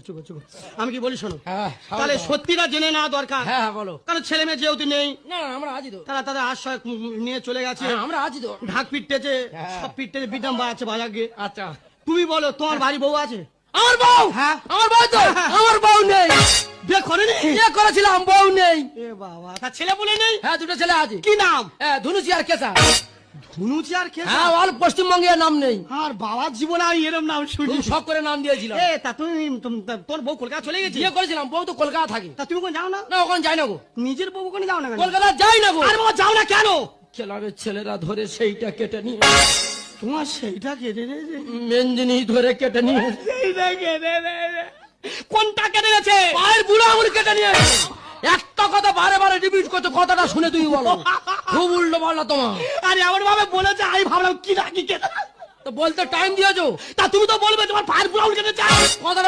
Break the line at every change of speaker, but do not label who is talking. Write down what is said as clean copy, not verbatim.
চুপ চুপ। আমি কি বলি শোনো,
হ্যাঁ,
তাহলে সত্যিটা জেনে নেওয়া দরকার।
হ্যাঁ হ্যাঁ বলো।
কারণ ছেলে মেয়ে যেহেতু নেই,
না না, আমরা আছি তো।
তারা তাদের আশ্রয় নিয়ে চলে গেছে।
হ্যাঁ, আমরা আছি তো।
ঢাক পিটতেছে,
হ্যাঁ।
সব পিটতেছে, বিটাম বাজাচ্ছে বাজাকে।
আচ্ছা,
তুমি বলো তোমার বাড়ি বউ আছে?
আমার বউ।
হ্যাঁ।
আমার বউ তো।
হ্যাঁ।
আমার বউ নেই।
বিয়ে করেনি?
বিয়ে করেছিলাম, বউ নেই।
এ বাবা, তার ছেলে বলে নেই?
হ্যাঁ, দুটো ছেলে আছে।
কি নাম?
হ্যাঁ, ধনুচি আর কেসা।
ধনুচি আর কে?
হ্যাঁ, অল পশ্চিমবঙ্গে নাম নেই।
আর বাবার জীবনে আমি এরম নাম শুনি।
খুব শখ করে নাম দিয়েছিলাম।
এ তা তুমি তোর বউ কলকাতা চলে গেছে?
বিয়ে করেছিলাম, বউ তো কলকাতা থাকে।
তা তুমি কোন যাও না?
না, ওখানে যাই না গো।
নিজের বউ কোন যাও না কেন?
কলকাতা যাই না গো।
আরে বাবা যাও না কেন?
ক্লাবের ছেলেরা ধরে সেইটা কেটে নিয়ে,
তোমার সেইটা কেটে দিয়েছে?
মেন জিনিস ধরে কেটে নিয়ে,
সেইটা কেটে দিয়েছে? কোনটা কেটে গেছে?
পায়ের বুড়ো আঙুল কেটে নিয়ে। একটা কথা বারে বারে রিপিট করছো, কথাটা শুনে তুই বলো। খুব উল্টো পাল্টা তোমার।
আরে এমন ভাবে বলেছে আমি ভাবলাম কি না কি কেটে।
তো বলতে টাইম দিয়েছো,
তা তুমি তো বলবে তোমার পায়ের বুড়াউল কেটেছে।
কথাটা